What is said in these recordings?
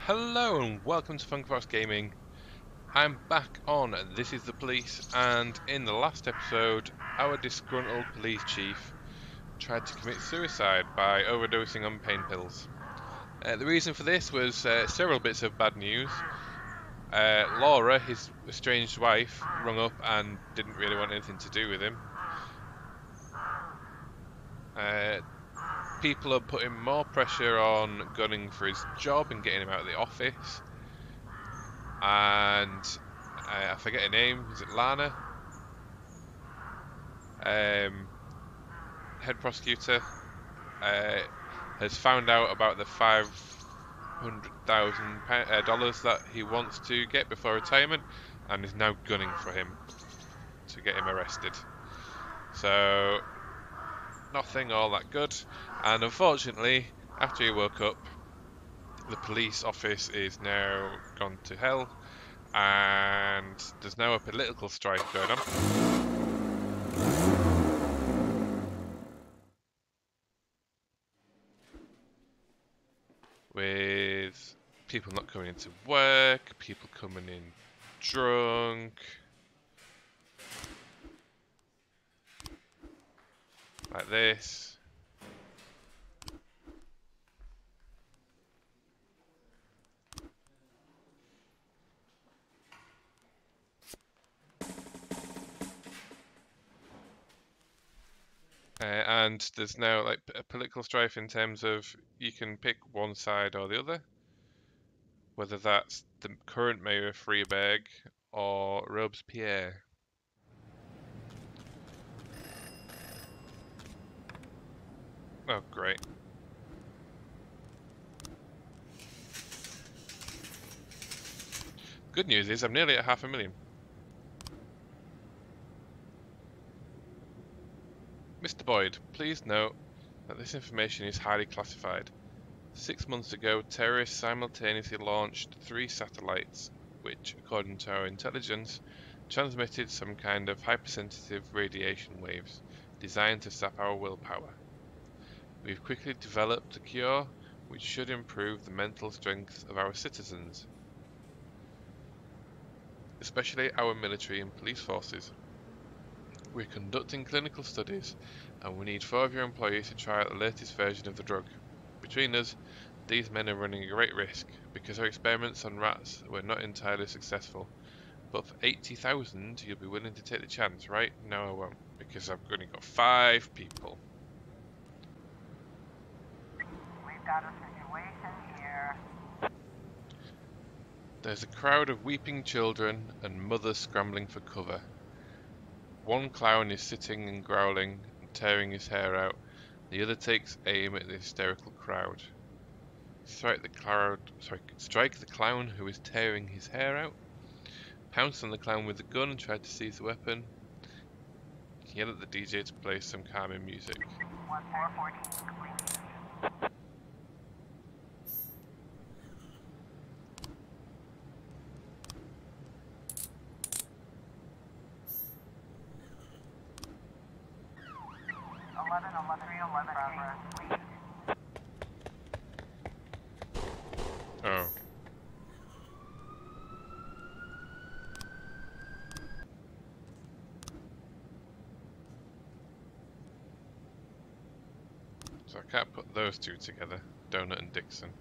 Hello and welcome to Funkbox Gaming. I'm back on This is the Police, and in the last episode, our disgruntled police chief tried to commit suicide by overdosing on pain pills. The reason for this was several bits of bad news. Laura, his estranged wife, rung up and didn't really want anything to do with him. People are putting more pressure on Gunning for his job and getting him out of the office. And I forget her name. Is it Lana? Head prosecutor has found out about the $500,000 that he wants to get before retirement, and is now gunning for him to get him arrested. So nothing all that good. And unfortunately, after he woke up, the police office is now gone to hell, and there's now a political strife going on. With people not coming into work, people coming in drunk, like this. And there's now like a political strife in terms of you can pick one side or the other, whether that's the current mayor of Freeburg or Robespierre. Oh, great. Good news is I'm nearly at 500,000. Mr. Boyd, please note that this information is highly classified. 6 months ago, terrorists simultaneously launched 3 satellites, which, according to our intelligence, transmitted some kind of hypersensitive radiation waves designed to sap our willpower. We've quickly developed a cure which should improve the mental strength of our citizens, especially our military and police forces. We're conducting clinical studies, and we need 4 of your employees to try out the latest version of the drug. Between us, these men are running a great risk, because our experiments on rats were not entirely successful. But for 80,000, you'll be willing to take the chance, right? No, I won't, because I've only got 5 people. We've got a situation here. There's a crowd of weeping children and mothers scrambling for cover. One clown is sitting and growling and tearing his hair out. The other takes aim at the hysterical crowd. Strike the clown who is tearing his hair out. Pounce on the clown with the gun and try to seize the weapon. Yell at the DJ to play some calming music. 1414 complete. 11, 11, 311, complete. Oh. So I can't put those two together, Donut and Dixon.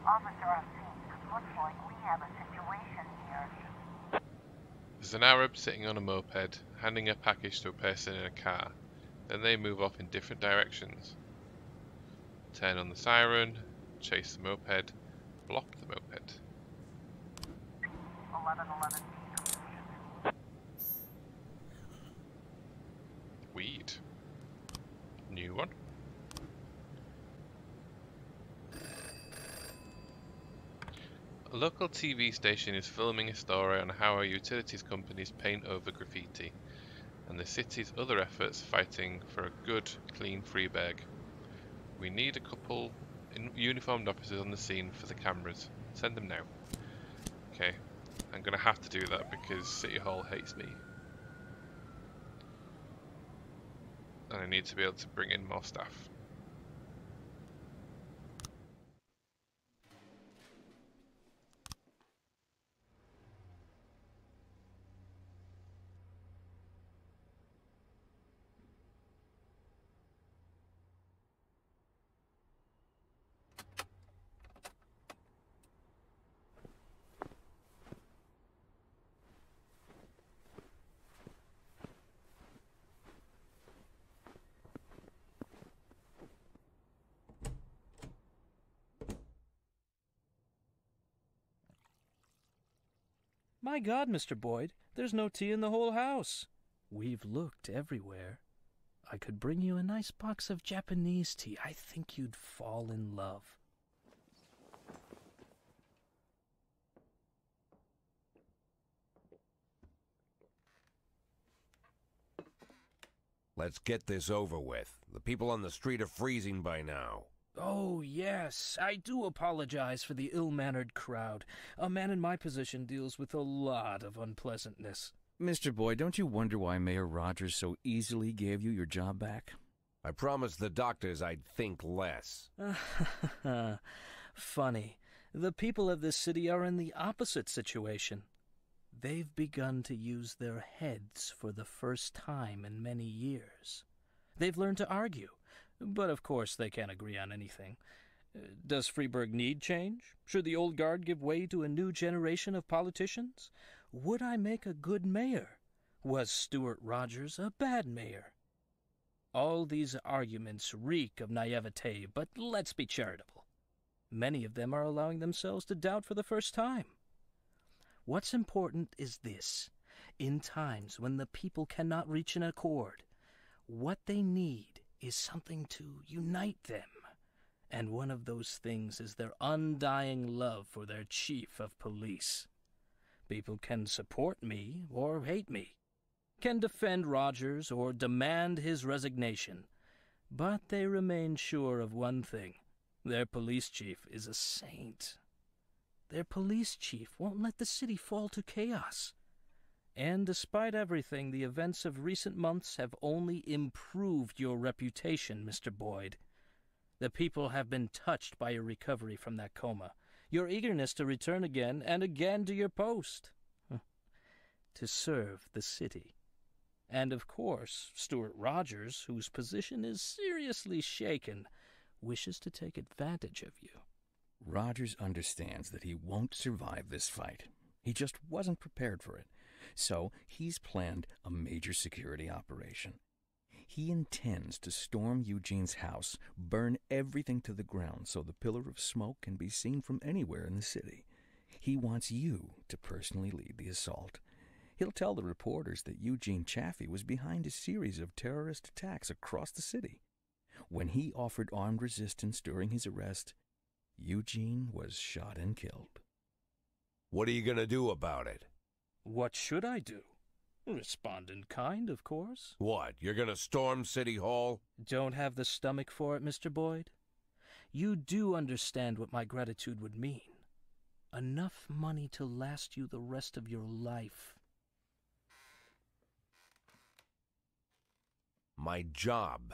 Officer on scene. Looks like we have a situation here. There's an Arab sitting on a moped, handing a package to a person in a car. Then they move off in different directions. Turn on the siren, chase the moped, block the moped. 11, 11, Weed. New one. A local TV station is filming a story on how a utilities companies paint over graffiti. and the city's other efforts fighting for a good, clean Freeburg. We need a couple uniformed officers on the scene for the cameras. Send them now. Okay, I'm going to have to do that because City Hall hates me. And I need to be able to bring in more staff. My God, Mr. Boyd, there's no tea in the whole house. We've looked everywhere. I could bring you a nice box of Japanese tea. I think you'd fall in love. Let's get this over with. The people on the street are freezing by now. Oh, yes, I do apologize for the ill-mannered crowd. A man in my position deals with a lot of unpleasantness. Mr. Boyd, don't you wonder why Mayor Rogers so easily gave you your job back? I promised the doctors I'd think less. Funny. The people of this city are in the opposite situation. They've begun to use their heads for the first time in many years. They've learned to argue, but of course they can't agree on anything. Does Freeburg need change? Should the old guard give way to a new generation of politicians? Would I make a good mayor? Was Stuart Rogers a bad mayor? All these arguments reek of naivete, but let's be charitable. Many of them are allowing themselves to doubt for the first time. What's important is this. In times when the people cannot reach an accord, what they need is something to unite them. And one of those things is their undying love for their chief of police. People can support me or hate me, can defend Rogers or demand his resignation, but they remain sure of one thing. Their police chief is a saint. Their police chief won't let the city fall to chaos. And despite everything, the events of recent months have only improved your reputation, Mr. Boyd. The people have been touched by your recovery from that coma, your eagerness to return again and again to your post, to serve the city. And of course, Stuart Rogers, whose position is seriously shaken, wishes to take advantage of you. Rogers understands that he won't survive this fight. He just wasn't prepared for it. So he's planned a major security operation. He intends to storm Eugene's house, burn everything to the ground so the pillar of smoke can be seen from anywhere in the city. He wants you to personally lead the assault. He'll tell the reporters that Eugene Chaffee was behind a series of terrorist attacks across the city. When he offered armed resistance during his arrest, Eugene was shot and killed. What are you going to do about it? What should I do? Respond in kind, of course. What, you're going to storm City Hall? Don't have the stomach for it, Mr. Boyd? You do understand what my gratitude would mean. Enough money to last you the rest of your life. My job.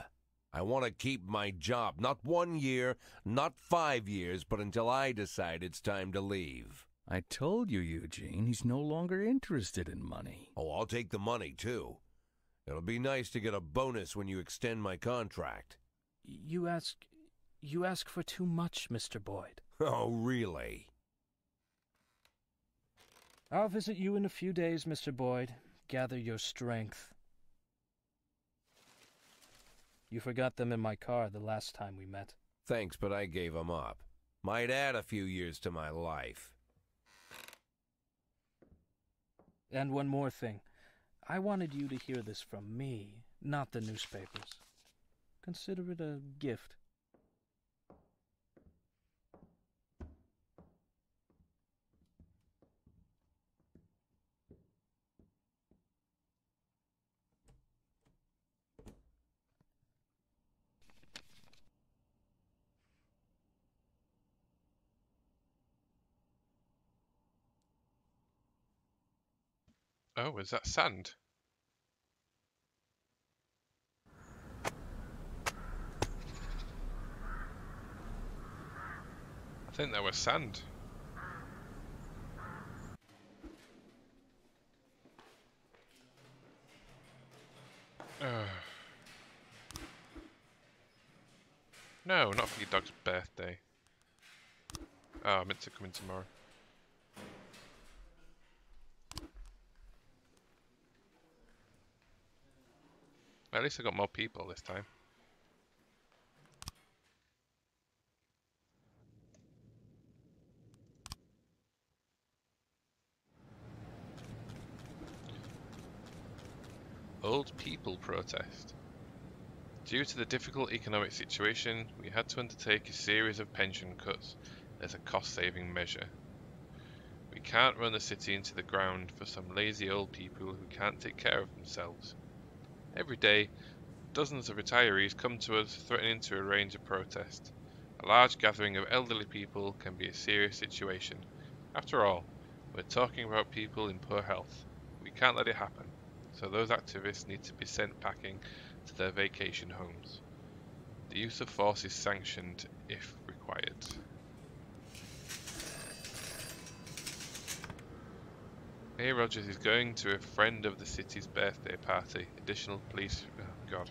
I want to keep my job. Not 1 year, not 5 years, but until I decide it's time to leave. I told you, Eugene, he's no longer interested in money. Oh, I'll take the money, too. It'll be nice to get a bonus when you extend my contract. You ask for too much, Mr. Boyd. Oh, really? I'll visit you in a few days, Mr. Boyd. Gather your strength. You forgot them in my car the last time we met. Thanks, but I gave them up. Might add a few years to my life. And one more thing. I wanted you to hear this from me, not the newspapers. Consider it a gift. Oh, is that sand? I think that was sand. No, not for your dog's birthday. Oh, I meant to come in tomorrow. At least I got more people this time. Old people protest. Due to the difficult economic situation, we had to undertake a series of pension cuts as a cost-saving measure. We can't run the city into the ground for some lazy old people who can't take care of themselves. Every day, dozens of retirees come to us threatening to arrange a protest. A large gathering of elderly people can be a serious situation. After all, we're talking about people in poor health. We can't let it happen. So those activists need to be sent packing to their vacation homes. The use of force is sanctioned if required. Mayor Rogers is going to a friend of the city's birthday party. Additional police... Oh, God.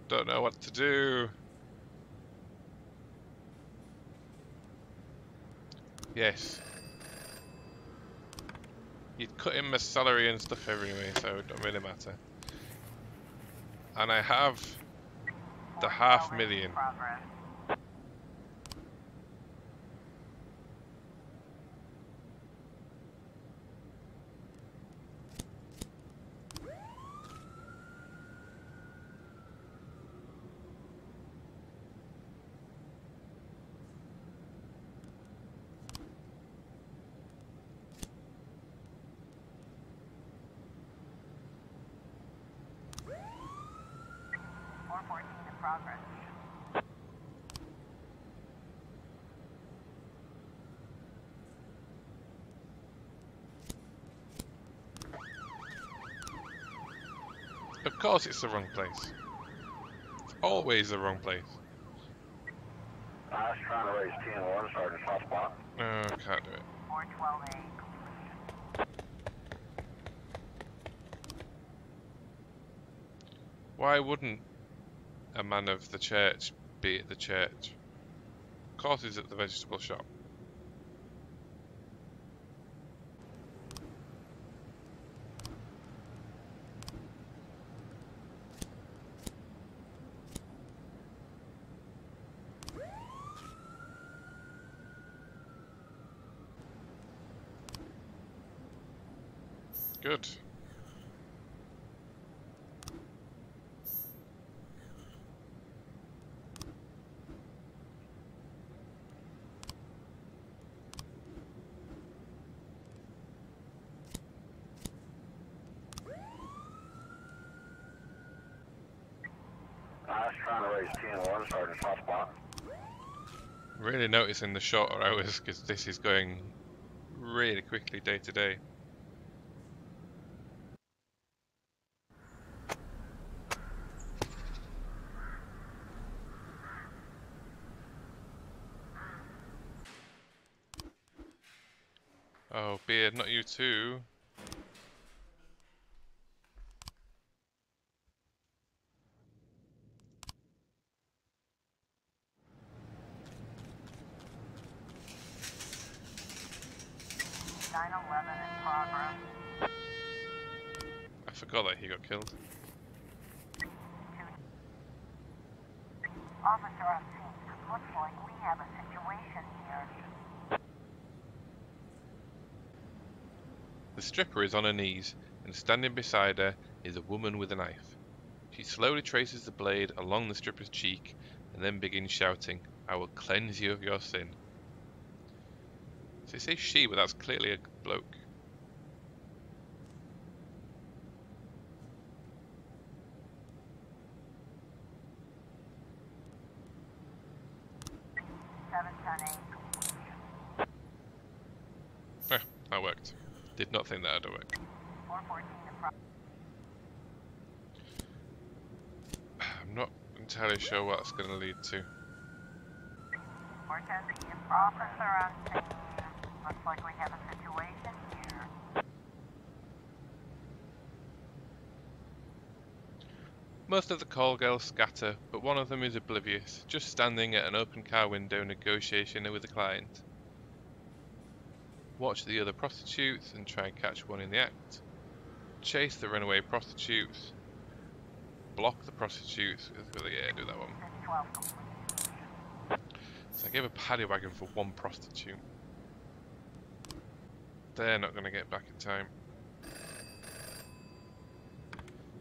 Don't know what to do. Yes. You'd cut in my salary and stuff anyway, so it don't really matter. And I have the $500,000. Progress. Progress. Of course it's the wrong place. It's always the wrong place. I was trying to raise 10-1, Sergeant Hotspot. No, can't do it. 412A. Why wouldn't a man of the church be at the church? Of course he's at the vegetable shop. Good. I was trying to raise 10-1, Sergeant Hotspot. Really noticing the shorter hours because this is going really quickly day to day. Oh, Beard, not you too. Nine 11 in progress. I forgot that he got killed. Officer on scene. Looks like we have a situation here. The stripper is on her knees, and standing beside her is a woman with a knife. She slowly traces the blade along the stripper's cheek and then begins shouting, "I will cleanse you of your sin." So it says she, but that's clearly a bloke. That worked. Did not think that would work. 414 I'm not entirely sure what that's going to lead to. 410 officer on scene. Looks like we have a situation here. Most of the call girls scatter, but one of them is oblivious, just standing at an open car window negotiating with a client. Watch the other prostitutes and try and catch one in the act. Chase the runaway prostitutes. Block the prostitutes. Yeah, do that one. 12 complete. So I gave a paddy wagon for one prostitute. They're not going to get back in time.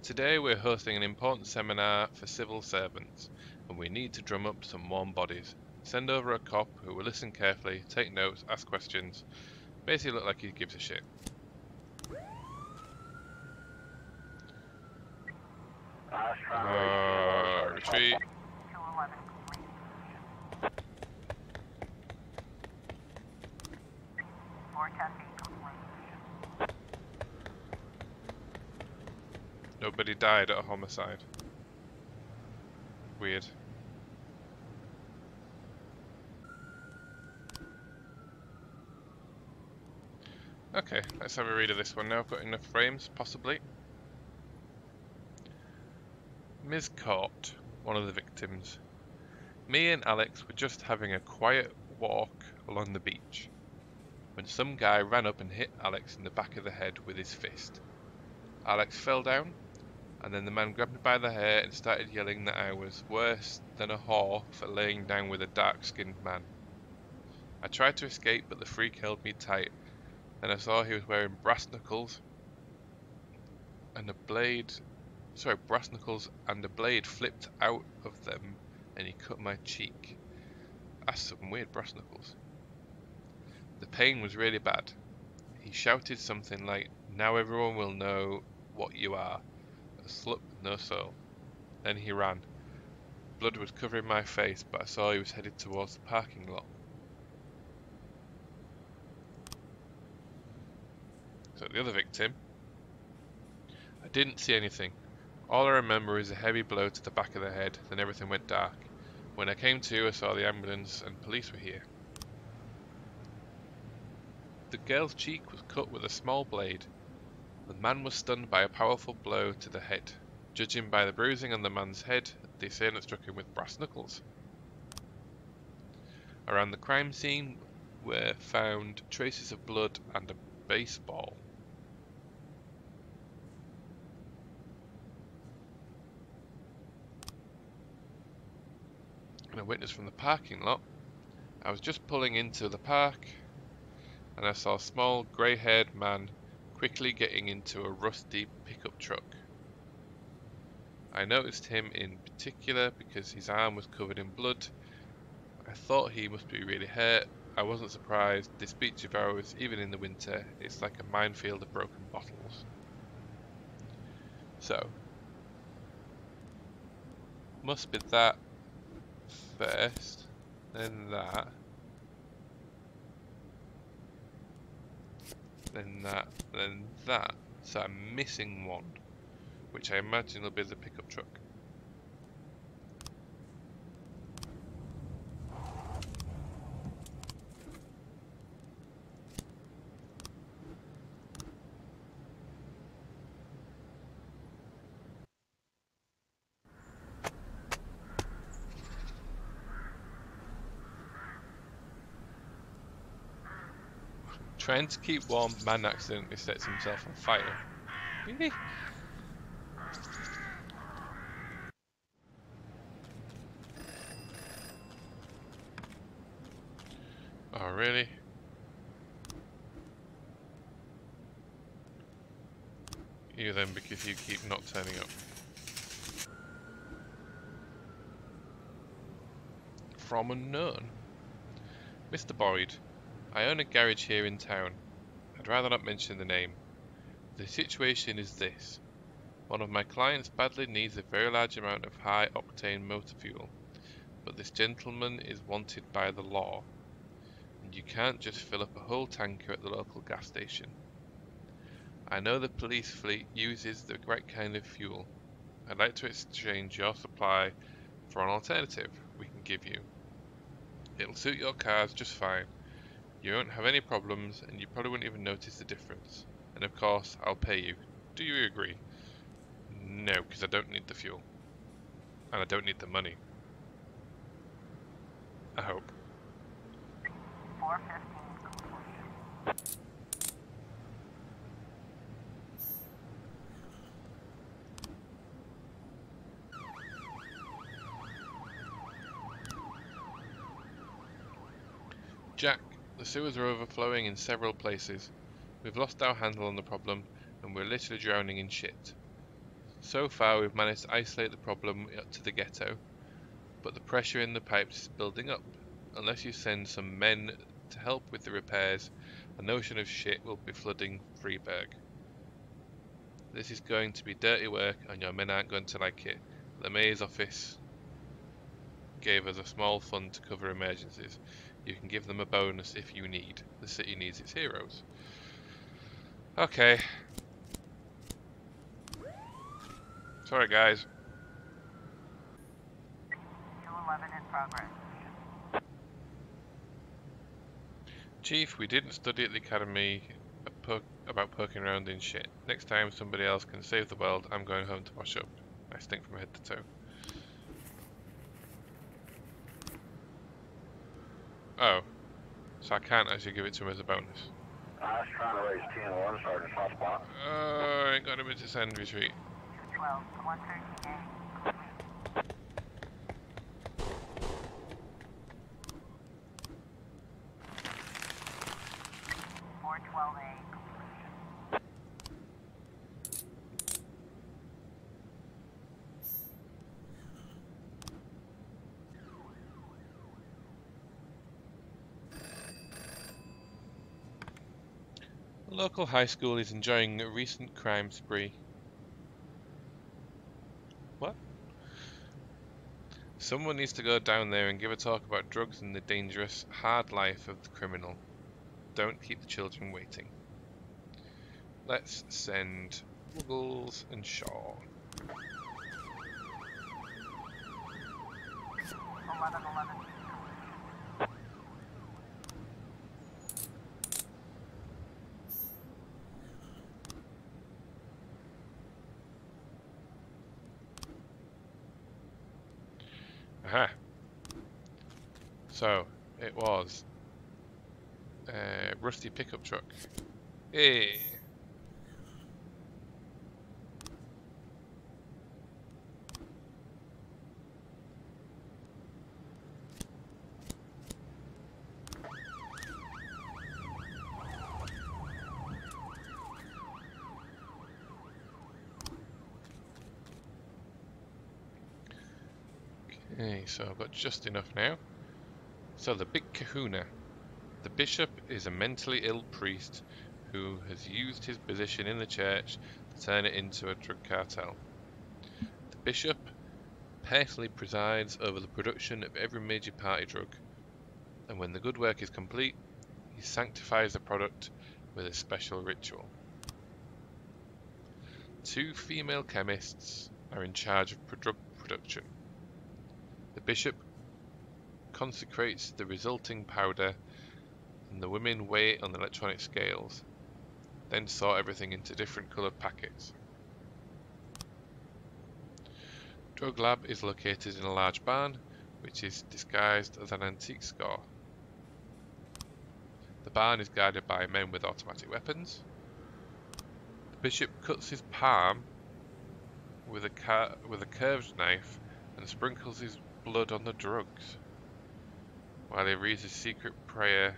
Today we're hosting an important seminar for civil servants, and we need to drum up some warm bodies. Send over a cop who will listen carefully, take notes, ask questions. Basically look like he gives a shit. Retreat. 211 complete. 410 complete. Nobody died at a homicide. Weird. Okay, let's have a read of this one now. I've got enough frames, possibly. Ms. Court, one of the victims. Me and Alex were just having a quiet walk along the beach when some guy ran up and hit Alex in the back of the head with his fist. Alex fell down, and then the man grabbed me by the hair and started yelling that I was worse than a whore for laying down with a dark-skinned man. I tried to escape, but the freak held me tight. Then I saw he was wearing brass knuckles and a blade flipped out of them and he cut my cheek. That's some weird brass knuckles. The pain was really bad. He shouted something like, "Now everyone will know what you are, a slut with no soul." Then he ran. Blood was covering my face, but I saw he was headed towards the parking lot. So the other victim, I didn't see anything. All I remember is a heavy blow to the back of the head, then everything went dark. When I came to, I saw the ambulance and police were here. The girl's cheek was cut with a small blade. The man was stunned by a powerful blow to the head. Judging by the bruising on the man's head, the assailant struck him with brass knuckles. Around the crime scene were found traces of blood and a baseball. And a witness from the parking lot. I was just pulling into the park and I saw a small grey-haired man quickly getting into a rusty pickup truck. I noticed him in particular because his arm was covered in blood. I thought he must be really hurt. I wasn't surprised. This beach of ours, even in the winter, it's like a minefield of broken bottles. So, must be that first, then that, then that, then that. So I'm missing one, which I imagine will be the pickup truck. Trying to keep warm, man accidentally sets himself on fire. Really? Oh, really? You then, because you keep not turning up. From unknown. Mr. Boyd, I own a garage here in town. I'd rather not mention the name. The situation is this. One of my clients badly needs a very large amount of high-octane motor fuel, but this gentleman is wanted by the law, and you can't just fill up a whole tanker at the local gas station. I know the police fleet uses the right kind of fuel. I'd like to exchange your supply for an alternative we can give you. It'll suit your cars just fine. You won't have any problems, and you probably won't even notice the difference. And of course, I'll pay you. Do you agree? No, because I don't need the fuel. And I don't need the money. I hope. 415 complete. Jack, the sewers are overflowing in several places. We've lost our handle on the problem, and we're literally drowning in shit. So far, we've managed to isolate the problem up to the ghetto, but the pressure in the pipes is building up. Unless you send some men to help with the repairs, a notion of shit will be flooding Freeburg. This is going to be dirty work, and your men aren't going to like it. The mayor's office gave us a small fund to cover emergencies. You can give them a bonus if you need. The city needs its heroes. Okay. Sorry, guys. 211 in progress. Chief, we didn't study at the academy about poking around in shit. Next time somebody else can save the world, I'm going home to wash up. I stink from head to toe. Oh. So I can't actually give it to him as a bonus. I was trying to raise 10-1, Sergeant Hot Spot. Oh, I ain't got him to send retreat. 212 to 113A complete. A complete. The local high school is enjoying a recent crime spree. What? Someone needs to go down there and give a talk about drugs and the dangerous, hard life of the criminal. Don't keep the children waiting. Let's send Wuggles and Shaw. 1111. Aha. So, it was a rusty pickup truck. Hey. Okay, so I've got just enough now. So the big kahuna. The bishop is a mentally ill priest who has used his position in the church to turn it into a drug cartel. The bishop personally presides over the production of every major party drug, and when the good work is complete, he sanctifies the product with a special ritual. 2 female chemists are in charge of drug production. The bishop consecrates the resulting powder, and the women weigh it on electronic scales, then sort everything into different coloured packets. Drug lab is located in a large barn, which is disguised as an antique store. The barn is guarded by men with automatic weapons. The bishop cuts his palm with a curved knife and sprinkles his blood on the drugs, while he reads a secret prayer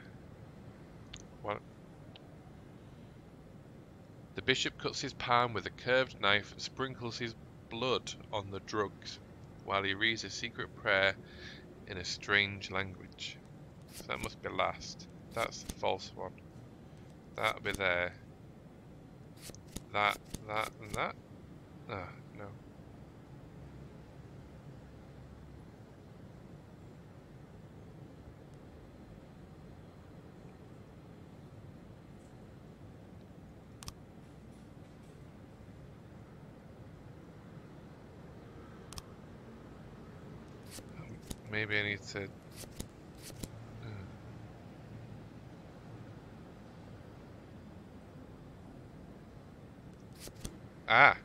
The bishop cuts his palm with a curved knife and sprinkles his blood on the drugs while he reads a secret prayer in a strange language. So that must be last. That's the false one. That'll be there. That, and that. Ah, no. Maybe I need to... Ah!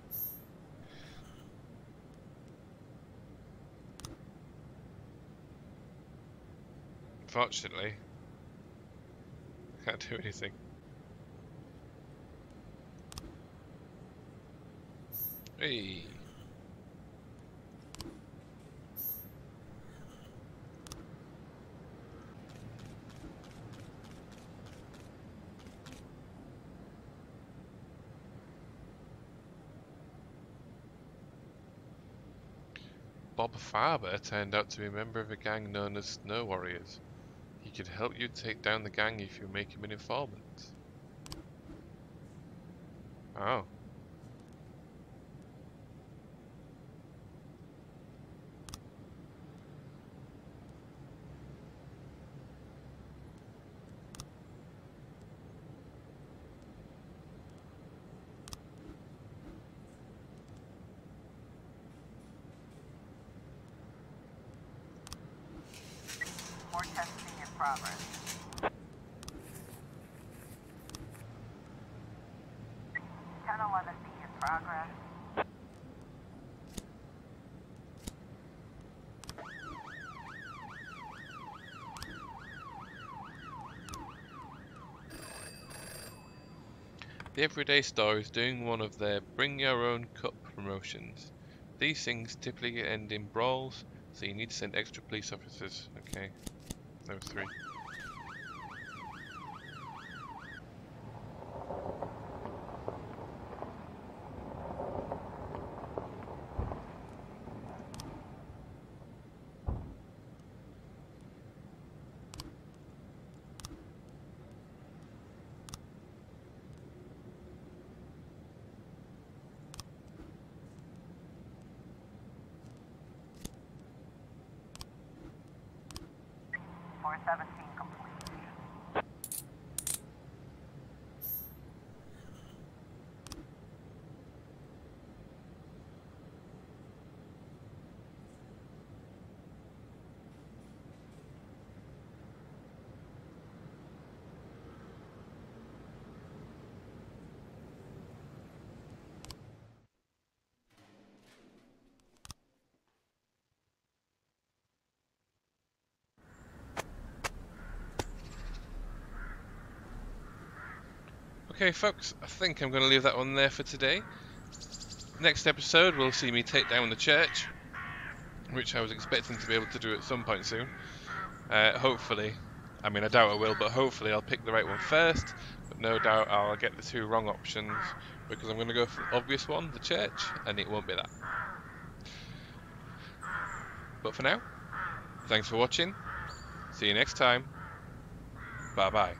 Unfortunately, I can't do anything. Hey! Bob Farber turned out to be a member of a gang known as Snow Warriors. He could help you take down the gang if you make him an informant. Oh. More testing in progress. 1011B in progress. The Everyday Store is doing one of their Bring Your Own Cup promotions. These things typically end in brawls, so you need to send extra police officers. Okay, those 3. Floor 17 complete. Okay folks, I think I'm going to leave that one there for today. Next episode we'll see me take down the church, which I was expecting to be able to do at some point soon. Hopefully, I mean I doubt I will, but hopefully I'll pick the right one first, but no doubt I'll get the 2 wrong options, because I'm going to go for the obvious one, the church, and it won't be that. But for now, thanks for watching, see you next time, bye bye.